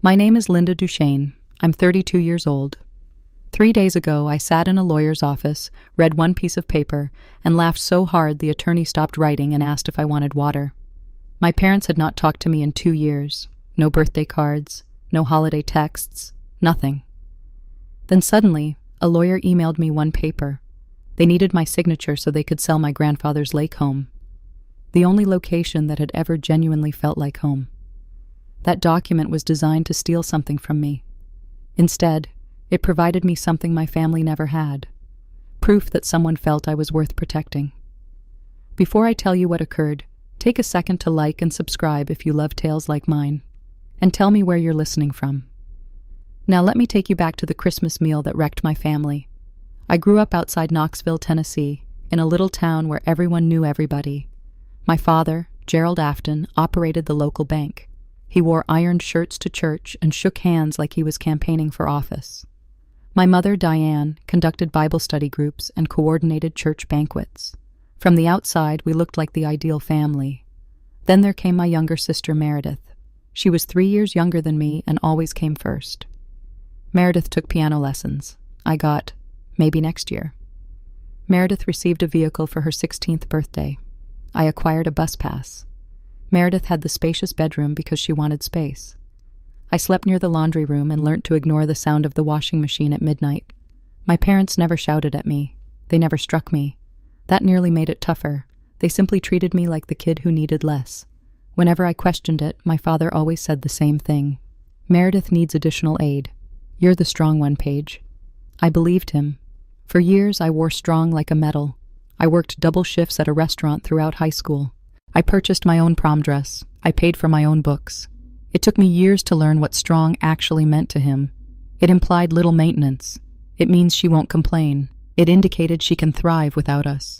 My name is Linda Duchesne. I'm 32 years old. 3 days ago, I sat in a lawyer's office, read one piece of paper, and laughed so hard the attorney stopped writing and asked if I wanted water. My parents had not talked to me in 2 years. No birthday cards, no holiday texts, nothing. Then suddenly, a lawyer emailed me one paper. They needed my signature so they could sell my grandfather's lake home. The only location that had ever genuinely felt like home. That document was designed to steal something from me. Instead, it provided me something my family never had. Proof that someone felt I was worth protecting. Before I tell you what occurred, take a second to like and subscribe if you love tales like mine. And tell me where you're listening from. Now let me take you back to the Christmas meal that wrecked my family. I grew up outside Knoxville, Tennessee, in a little town where everyone knew everybody. My father, Gerald Afton, operated the local bank. He wore ironed shirts to church and shook hands like he was campaigning for office. My mother, Diane, conducted Bible study groups and coordinated church banquets. From the outside, we looked like the ideal family. Then there came my younger sister, Meredith. She was 3 years younger than me and always came first. Meredith took piano lessons. I got, maybe next year. Meredith received a vehicle for her 16th birthday. I acquired a bus pass. Meredith had the spacious bedroom because she wanted space. I slept near the laundry room and learnt to ignore the sound of the washing machine at midnight. My parents never shouted at me. They never struck me. That nearly made it tougher. They simply treated me like the kid who needed less. Whenever I questioned it, my father always said the same thing. Meredith needs additional aid. You're the strong one, Paige. I believed him. For years, I wore strong like a medal. I worked double shifts at a restaurant throughout high school. I purchased my own prom dress. I paid for my own books. It took me years to learn what strong actually meant to him. It implied little maintenance. It means she won't complain. It indicated she can thrive without us.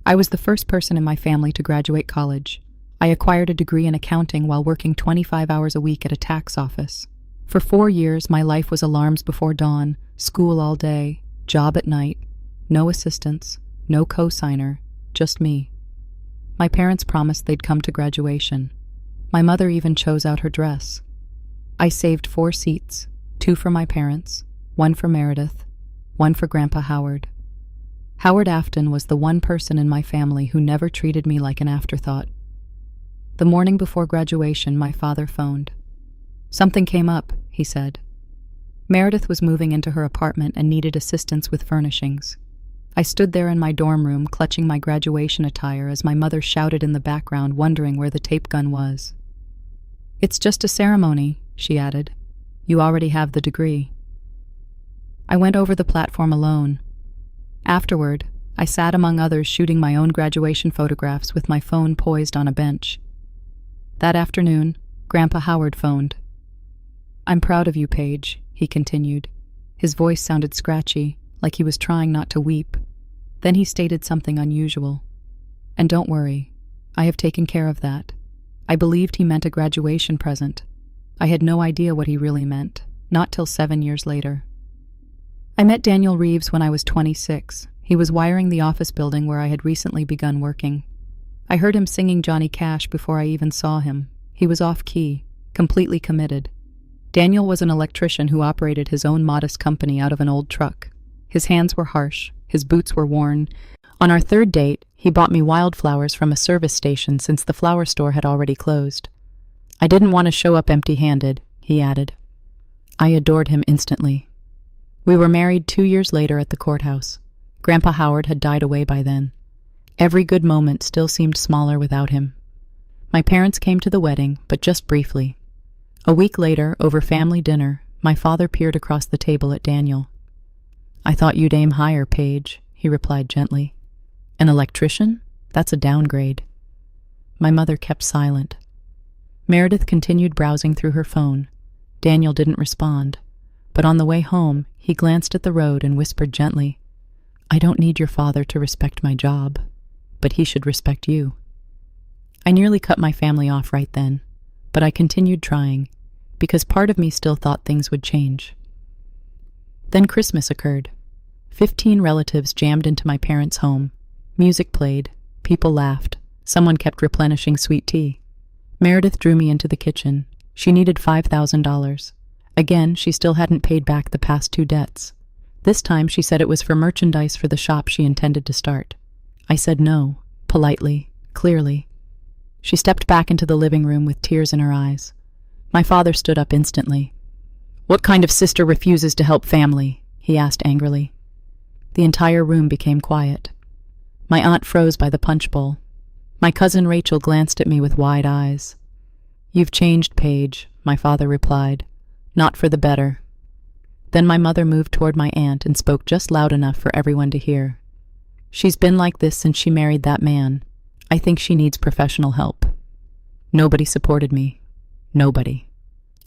I was the first person in my family to graduate college. I acquired a degree in accounting while working 25 hours a week at a tax office. For 4 years, my life was alarms before dawn, school all day, job at night, no assistants, no co-signer, just me. My parents promised they'd come to graduation. My mother even chose out her dress. I saved 4 seats, 2 for my parents, 1 for Meredith, 1 for Grandpa Howard. Howard Afton was the one person in my family who never treated me like an afterthought. The morning before graduation, my father phoned. Something came up, he said. Meredith was moving into her apartment and needed assistance with furnishings. I stood there in my dorm room, clutching my graduation attire as my mother shouted in the background, wondering where the tape gun was. "It's just a ceremony," she added. "You already have the degree." I went over the platform alone. Afterward, I sat among others shooting my own graduation photographs with my phone poised on a bench. That afternoon, Grandpa Howard phoned. "I'm proud of you, Paige," he continued. His voice sounded scratchy, like he was trying not to weep. Then he stated something unusual. "And don't worry, I have taken care of that." I believed he meant a graduation present. I had no idea what he really meant, not till 7 years later. I met Daniel Reeves when I was 26. He was wiring the office building where I had recently begun working. I heard him singing Johnny Cash before I even saw him. He was off-key, completely committed. Daniel was an electrician who operated his own modest company out of an old truck. His hands were harsh, his boots were worn. On our 3rd date, he bought me wildflowers from a service station since the flower store had already closed. "I didn't want to show up empty-handed," he added. I adored him instantly. We were married 2 years later at the courthouse. Grandpa Howard had died away by then. Every good moment still seemed smaller without him. My parents came to the wedding, but just briefly. A week later, over family dinner, my father peered across the table at Daniel. "I thought you'd aim higher, Paige," he replied gently. "An electrician? That's a downgrade." My mother kept silent. Meredith continued browsing through her phone. Daniel didn't respond, but on the way home, he glanced at the road and whispered gently, "I don't need your father to respect my job, but he should respect you." I nearly cut my family off right then, but I continued trying, because part of me still thought things would change. Then Christmas occurred. 15 relatives jammed into my parents' home. Music played, people laughed, someone kept replenishing sweet tea. Meredith drew me into the kitchen. She needed $5,000. Again, she still hadn't paid back the past 2 debts. This time she said it was for merchandise for the shop she intended to start. I said no, politely, clearly. She stepped back into the living room with tears in her eyes. My father stood up instantly. "What kind of sister refuses to help family?" he asked angrily. The entire room became quiet. My aunt froze by the punch bowl. My cousin Rachel glanced at me with wide eyes. "You've changed, Paige," my father replied. "Not for the better." Then my mother moved toward my aunt and spoke just loud enough for everyone to hear. "She's been like this since she married that man. I think she needs professional help." Nobody supported me. Nobody.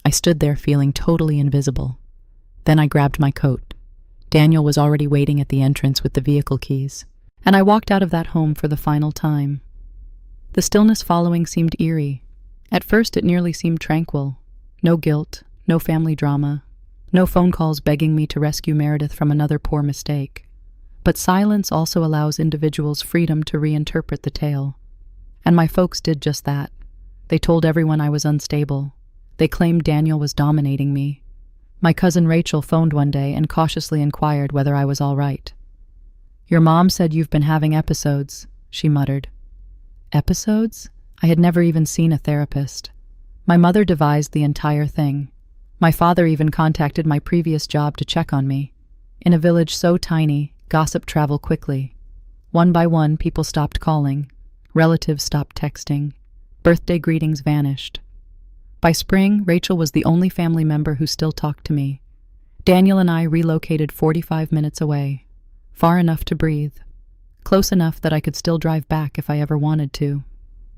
I stood there feeling totally invisible. Then I grabbed my coat. Daniel was already waiting at the entrance with the vehicle keys, and I walked out of that home for the final time. The stillness following seemed eerie. At first it nearly seemed tranquil. No guilt, no family drama, no phone calls begging me to rescue Meredith from another poor mistake. But silence also allows individuals freedom to reinterpret the tale. And my folks did just that. They told everyone I was unstable. They claimed Daniel was dominating me. My cousin Rachel phoned one day and cautiously inquired whether I was all right. "Your mom said you've been having episodes," she muttered. Episodes? I had never even seen a therapist. My mother devised the entire thing. My father even contacted my previous job to check on me. In a village so tiny, gossip traveled quickly. One by one, people stopped calling. Relatives stopped texting. Birthday greetings vanished. By spring, Rachel was the only family member who still talked to me. Daniel and I relocated 45 minutes away, far enough to breathe, close enough that I could still drive back if I ever wanted to.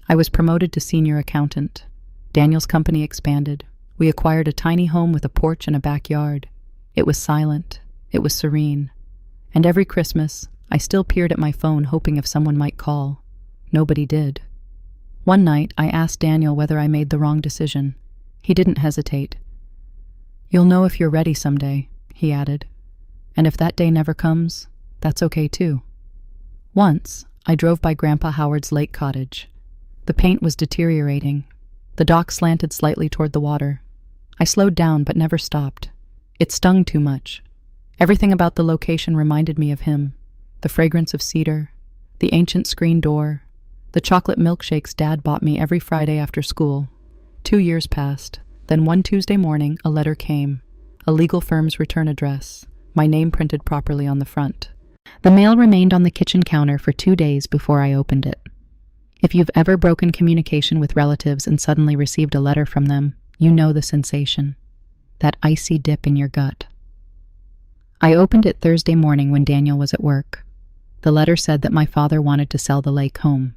I was promoted to senior accountant. Daniel's company expanded. We acquired a tiny home with a porch and a backyard. It was silent. It was serene. And every Christmas, I still peered at my phone hoping if someone might call. Nobody did. One night, I asked Daniel whether I made the wrong decision. He didn't hesitate. "You'll know if you're ready someday," he added. "And if that day never comes, that's okay too." Once, I drove by Grandpa Howard's lake cottage. The paint was deteriorating. The dock slanted slightly toward the water. I slowed down but never stopped. It stung too much. Everything about the location reminded me of him. The fragrance of cedar, the ancient screen door, the chocolate milkshakes Dad bought me every Friday after school. 2 years passed. Then one Tuesday morning, a letter came. A legal firm's return address, my name printed properly on the front. The mail remained on the kitchen counter for 2 days before I opened it. If you've ever broken communication with relatives and suddenly received a letter from them, you know the sensation. That icy dip in your gut. I opened it Thursday morning when Daniel was at work. The letter said that my father wanted to sell the lake home.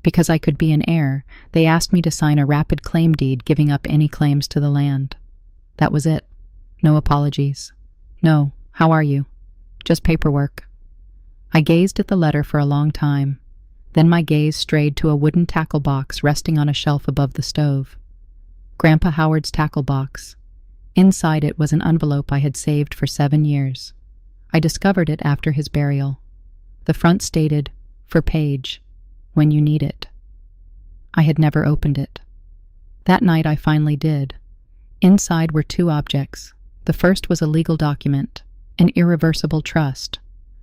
Because I could be an heir, they asked me to sign a rapid claim deed giving up any claims to the land. That was it. No apologies. No, how are you? Just paperwork. I gazed at the letter for a long time. Then my gaze strayed to a wooden tackle box resting on a shelf above the stove. Grandpa Howard's tackle box. Inside it was an envelope I had saved for 7 years. I discovered it after his burial. The front stated, "For Paige, when you need it." I had never opened it. That night I finally did. Inside were 2 objects. The first was a legal document, an irreversible trust.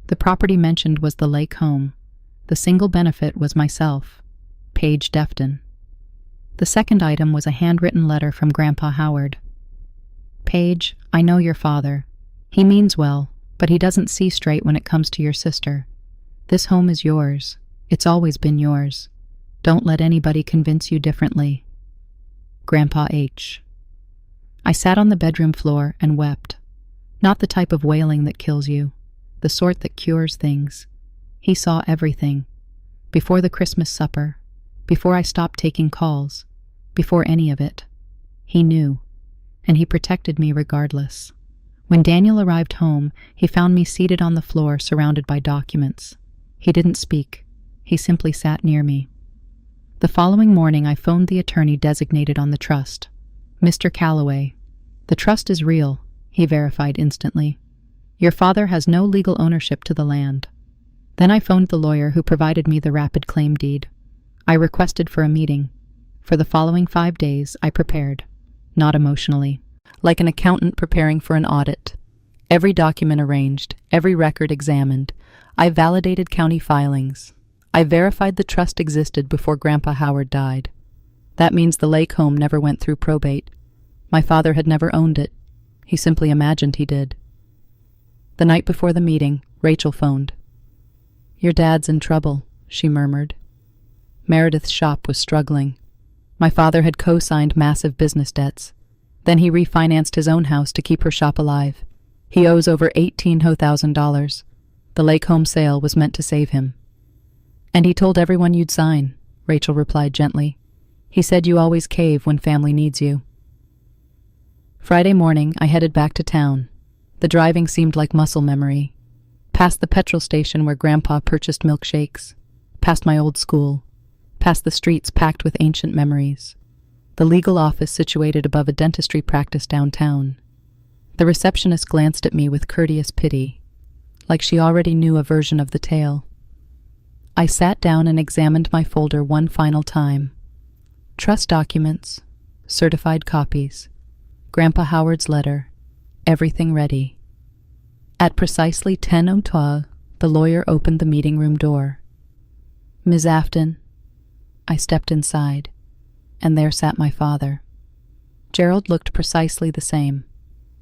The property mentioned was the lake home. The single benefit was myself, Paige Defton. The second item was a handwritten letter from Grandpa Howard. "Paige, I know your father. He means well, but he doesn't see straight when it comes to your sister. This home is yours. It's always been yours. Don't let anybody convince you differently. Grandpa H." I sat on the bedroom floor and wept. Not the type of wailing that kills you, the sort that cures things. He saw everything. Before the Christmas supper, before I stopped taking calls, before any of it. He knew, and he protected me regardless. When Daniel arrived home, he found me seated on the floor surrounded by documents. He didn't speak. He simply sat near me. The following morning, I phoned the attorney designated on the trust. "Mr. Calloway, the trust is real," he verified instantly. "Your father has no legal ownership to the land." Then I phoned the lawyer who provided me the rapid claim deed. I requested for a meeting. For the following 5 days, I prepared. not emotionally. Like an accountant preparing for an audit. Every document arranged, every record examined. I validated county filings. I verified the trust existed before Grandpa Howard died. That means the lake home never went through probate. My father had never owned it. He simply imagined he did. The night before the meeting, Rachel phoned. "Your dad's in trouble," she murmured. Meredith's shop was struggling. My father had co-signed massive business debts. Then he refinanced his own house to keep her shop alive. He owes over $18,000. The lake home sale was meant to save him. "And he told everyone you'd sign," Rachel replied gently. "He said you always cave when family needs you." Friday morning, I headed back to town. The driving seemed like muscle memory. Past the petrol station where Grandpa purchased milkshakes. Past my old school. Past the streets packed with ancient memories. The legal office situated above a dentistry practice downtown. The receptionist glanced at me with courteous pity, like she already knew a version of the tale. I sat down and examined my folder one final time. Trust documents, certified copies, Grandpa Howard's letter, everything ready. At precisely 10:02, the lawyer opened the meeting room door. "Ms. Afton." I stepped inside, and there sat my father. Gerald looked precisely the same.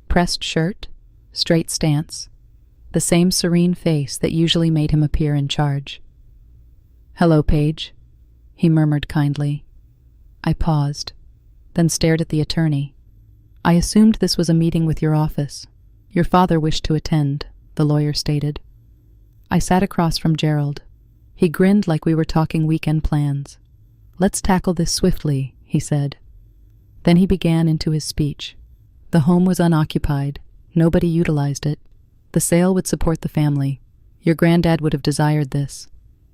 Pressed shirt, straight stance, the same serene face that usually made him appear in charge. "Hello, Paige," he murmured kindly. I paused, then stared at the attorney. "I assumed this was a meeting with your office. Your father wished to attend," the lawyer stated. I sat across from Gerald. He grinned like we were talking weekend plans. "Let's tackle this swiftly," he said. Then he began into his speech. The home was unoccupied. Nobody utilized it. The sale would support the family. Your granddad would have desired this.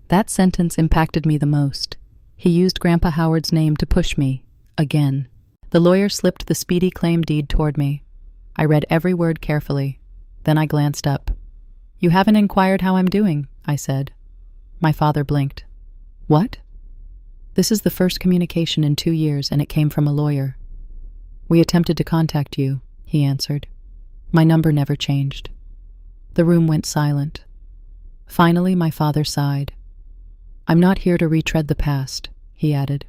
That sentence impacted me the most. He used Grandpa Howard's name to push me, again. The lawyer slipped the speedy claim deed toward me. I read every word carefully. Then I glanced up. "You haven't inquired how I'm doing," I said. My father blinked. "What?" "This is the first communication in 2 years, and it came from a lawyer." "We attempted to contact you," he answered. "My number never changed." The room went silent. Finally, my father sighed. "I'm not here to retread the past," he added.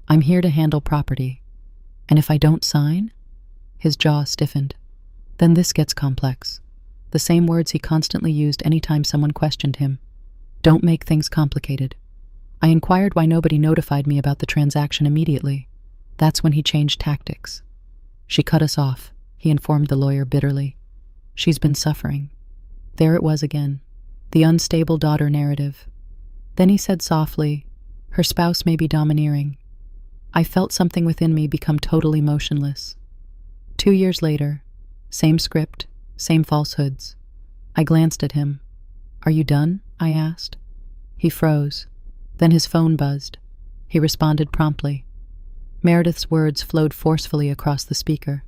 "I'm here to handle property. And if I don't sign?" His jaw stiffened. "Then this gets complex." The same words he constantly used anytime someone questioned him. "Don't make things complicated." I inquired why nobody notified me about the transaction immediately. That's when he changed tactics. "She cut us off," he informed the lawyer bitterly. "She's been suffering." There it was again, the unstable daughter narrative. Then he said softly, "Her spouse may be domineering." I felt something within me become totally motionless. 2 years later, same script, same falsehoods. I glanced at him. "Are you done?" I asked. He froze. Then his phone buzzed. He responded promptly. Meredith's words flowed forcefully across the speaker.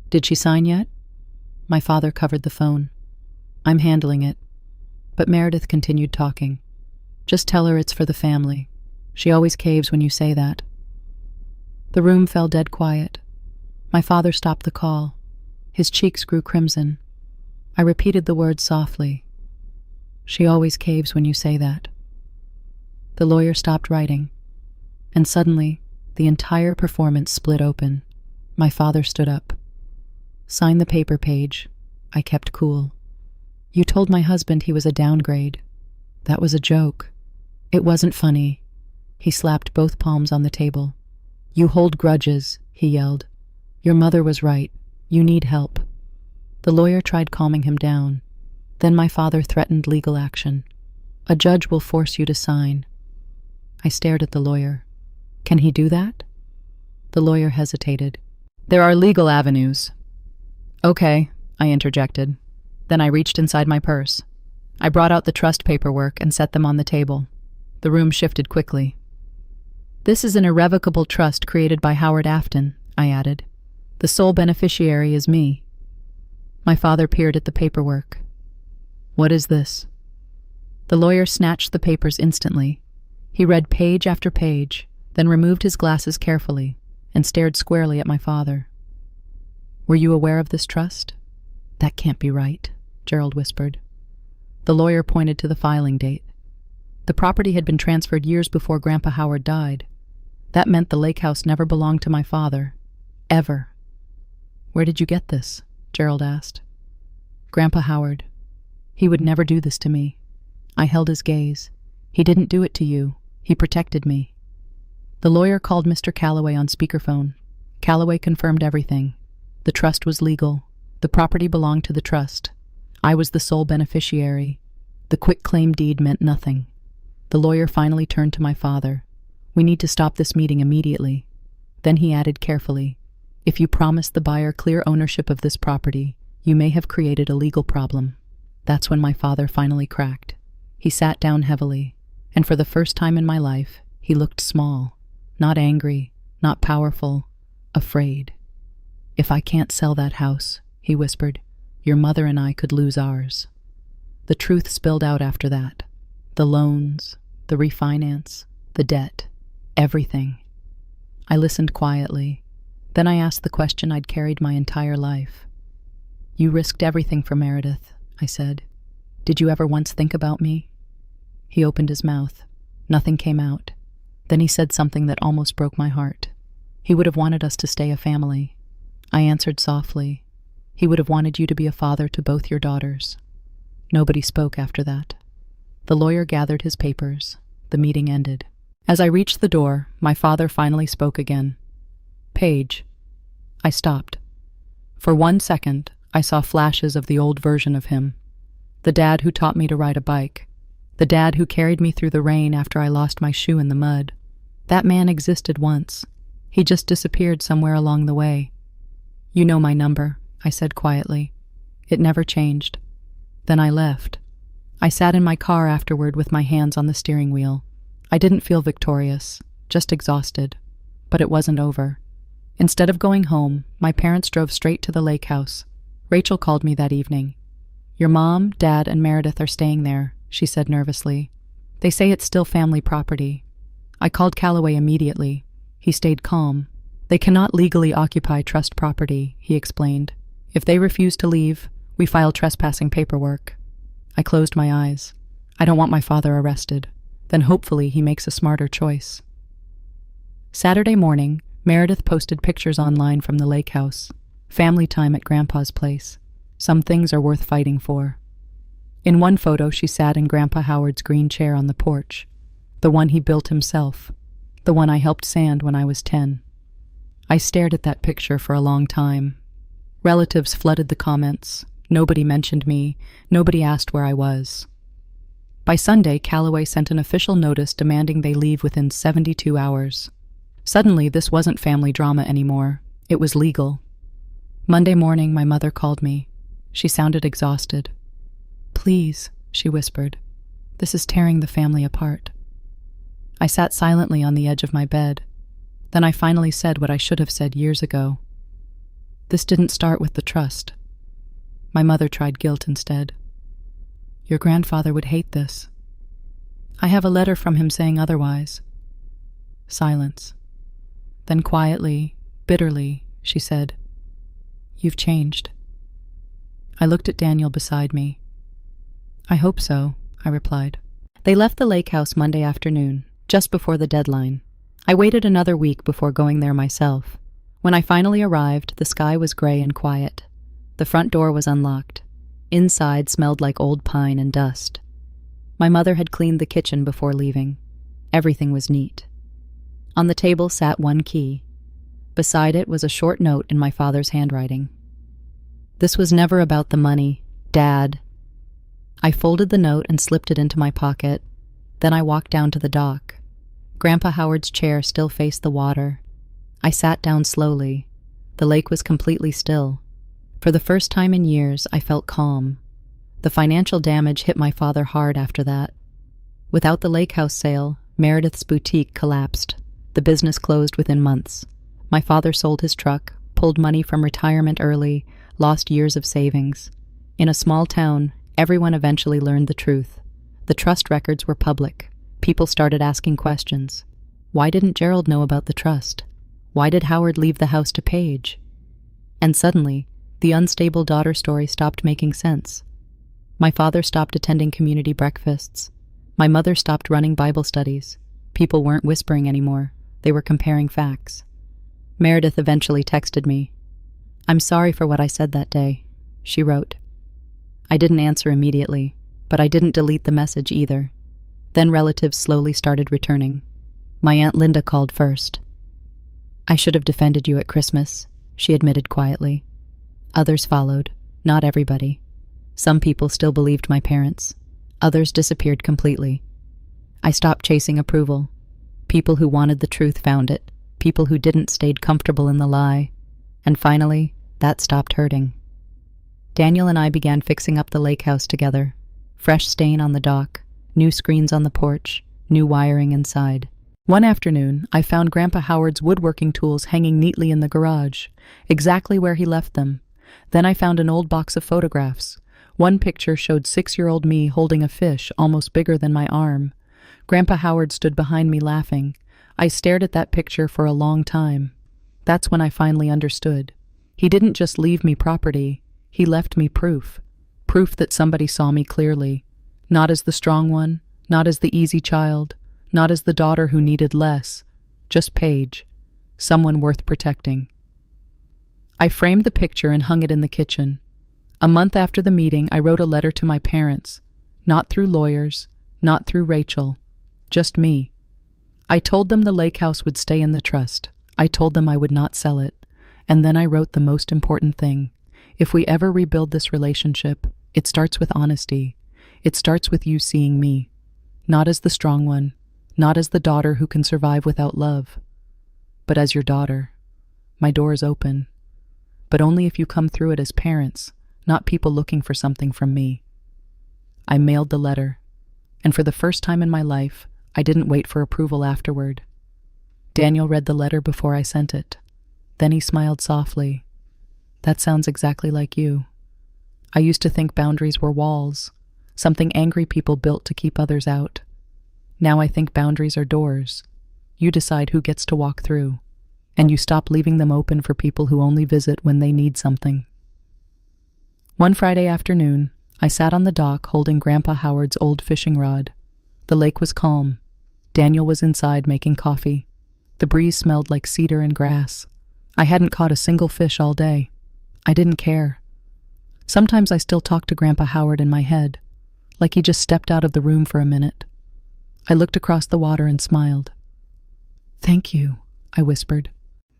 "Did she sign yet?" My father covered the phone. "I'm handling it." But Meredith continued talking. "Just tell her it's for the family. She always caves when you say that." The room fell dead quiet. My father stopped the call. His cheeks grew crimson. I repeated the words softly. "She always caves when you say that." The lawyer stopped writing, and suddenly, the entire performance split open. My father stood up. "Sign the paper, Paige." I kept cool. "You told my husband he was a downgrade. That was a joke. It wasn't funny." He slapped both palms on the table. "You hold grudges," he yelled. "Your mother was right. You need help." The lawyer tried calming him down. Then my father threatened legal action. "A judge will force you to sign." I stared at the lawyer. "Can he do that?" The lawyer hesitated. "There are legal avenues." "Okay," I interjected. Then I reached inside my purse. I brought out the trust paperwork and set them on the table. The room shifted quickly. "This is an irrevocable trust created by Howard Afton," I added. "The sole beneficiary is me." My father peered at the paperwork. "What is this?" The lawyer snatched the papers instantly. He read page after page, then removed his glasses carefully and stared squarely at my father. Were you aware of this trust? That can't be right, Gerald whispered. The lawyer pointed to the filing date. The property had been transferred years before Grandpa Howard died. That meant the lake house never belonged to my father. Ever. Where did you get this? Gerald asked. Grandpa Howard. He would never do this to me. I held his gaze. He didn't do it to you. He protected me. The lawyer called Mr. Calloway on speakerphone. Calloway confirmed everything. The trust was legal. The property belonged to the trust. I was the sole beneficiary. The quitclaim deed meant nothing. The lawyer finally turned to my father. We need to stop this meeting immediately. Then he added carefully, if you promise the buyer clear ownership of this property, you may have created a legal problem. That's when my father finally cracked. He sat down heavily, and for the first time in my life, he looked small, not angry, not powerful, afraid. If I can't sell that house, he whispered, your mother and I could lose ours. The truth spilled out after that. The loans, the refinance, the debt, everything. I listened quietly. Then I asked the question I'd carried my entire life. You risked everything for Meredith, I said. Did you ever once think about me? He opened his mouth. Nothing came out. Then he said something that almost broke my heart. He would have wanted us to stay a family. I answered softly. He would have wanted you to be a father to both your daughters. Nobody spoke after that. The lawyer gathered his papers. The meeting ended. As I reached the door, my father finally spoke again. Paige. I stopped. For 1 second, I saw flashes of the old version of him. The dad who taught me to ride a bike. The dad who carried me through the rain after I lost my shoe in the mud. That man existed once. He just disappeared somewhere along the way. You know my number, I said quietly. It never changed. Then I left. I sat in my car afterward with my hands on the steering wheel. I didn't feel victorious, just exhausted. But it wasn't over. Instead of going home, my parents drove straight to the lake house. Rachel called me that evening. Your mom, Dad, and Meredith are staying there, she said nervously. They say it's still family property. I called Calloway immediately. He stayed calm. They cannot legally occupy trust property, he explained. If they refuse to leave, we file trespassing paperwork. I closed my eyes. I don't want my father arrested. Then hopefully he makes a smarter choice. Saturday morning, Meredith posted pictures online from the lake house. Family time at Grandpa's place. Some things are worth fighting for. In one photo, she sat in Grandpa Howard's green chair on the porch. The one he built himself. The one I helped sand when I was 10. I stared at that picture for a long time. Relatives flooded the comments. Nobody mentioned me. Nobody asked where I was. By Sunday, Calloway sent an official notice demanding they leave within 72 hours. Suddenly, this wasn't family drama anymore. It was legal. Monday morning, my mother called me. She sounded exhausted. Please, she whispered. This is tearing the family apart. I sat silently on the edge of my bed. Then I finally said what I should have said years ago. This didn't start with the trust. My mother tried guilt instead. Your grandfather would hate this. I have a letter from him saying otherwise. Silence. Then quietly, bitterly, she said, You've changed. I looked at Daniel beside me. I hope so, I replied. They left the lake house Monday afternoon, just before the deadline. I waited another week before going there myself. When I finally arrived, the sky was gray and quiet. The front door was unlocked. Inside smelled like old pine and dust. My mother had cleaned the kitchen before leaving. Everything was neat. On the table sat one key. Beside it was a short note in my father's handwriting. This was never about the money, Dad. I folded the note and slipped it into my pocket. Then I walked down to the dock. Grandpa Howard's chair still faced the water. I sat down slowly. The lake was completely still. For the first time in years, I felt calm. The financial damage hit my father hard after that. Without the lake house sale, Meredith's boutique collapsed. The business closed within months. My father sold his truck, pulled money from retirement early, lost years of savings. In a small town, everyone eventually learned the truth. The trust records were public. People started asking questions. Why didn't Gerald know about the trust? Why did Howard leave the house to Paige? And suddenly, The unstable daughter story stopped making sense. My father stopped attending community breakfasts. My mother stopped running Bible studies. People weren't whispering anymore. They were comparing facts. Meredith eventually texted me. "I'm sorry for what I said that day," she wrote. I didn't answer immediately, but I didn't delete the message either. Then relatives slowly started returning. My Aunt Linda called first. "I should have defended you at Christmas," she admitted quietly. Others followed, not everybody. Some people still believed my parents. Others disappeared completely. I stopped chasing approval. People who wanted the truth found it. People who didn't stayed comfortable in the lie. And finally, that stopped hurting. Daniel and I began fixing up the lake house together. Fresh stain on the dock, new screens on the porch, new wiring inside. One afternoon, I found Grandpa Howard's woodworking tools hanging neatly in the garage, exactly where he left them. Then I found an old box of photographs. One picture showed 6-year-old me holding a fish almost bigger than my arm. Grandpa Howard stood behind me laughing. I stared at that picture for a long time. That's when I finally understood. He didn't just leave me property, he left me proof. Proof that somebody saw me clearly. Not as the strong one, not as the easy child, not as the daughter who needed less. Just Paige. Someone worth protecting. I framed the picture and hung it in the kitchen. A month after the meeting, I wrote a letter to my parents. Not through lawyers, not through Rachel. Just me. I told them the lake house would stay in the trust. I told them I would not sell it. And then I wrote the most important thing. If we ever rebuild this relationship, it starts with honesty. It starts with you seeing me. Not as the strong one, not as the daughter who can survive without love, but as your daughter. My door is open. But only if you come through it as parents, not people looking for something from me. I mailed the letter, and for the first time in my life, I didn't wait for approval afterward. Daniel read the letter before I sent it. Then he smiled softly. "That sounds exactly like you. I used to think boundaries were walls, something angry people built to keep others out. Now I think boundaries are doors. You decide who gets to walk through, and you stop leaving them open for people who only visit when they need something." One Friday afternoon, I sat on the dock holding Grandpa Howard's old fishing rod. The lake was calm. Daniel was inside making coffee. The breeze smelled like cedar and grass. I hadn't caught a single fish all day. I didn't care. Sometimes I still talk to Grandpa Howard in my head, like he just stepped out of the room for a minute. I looked across the water and smiled. "Thank you," I whispered,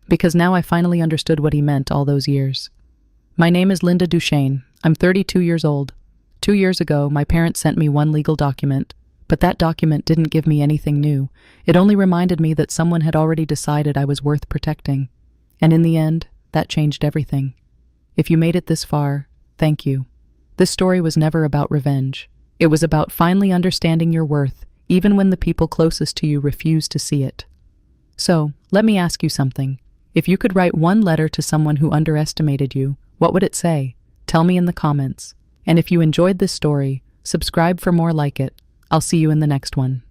because now I finally understood what he meant all those years. My name is Linda Duchesne. I'm 32 years old. 2 years ago, my parents sent me one legal document, but that document didn't give me anything new. It only reminded me that someone had already decided I was worth protecting. And in the end, that changed everything. If you made it this far, thank you. This story was never about revenge. It was about finally understanding your worth, even when the people closest to you refused to see it. So, let me ask you something. If you could write one letter to someone who underestimated you, what would it say? Tell me in the comments. And if you enjoyed this story, subscribe for more like it. I'll see you in the next one.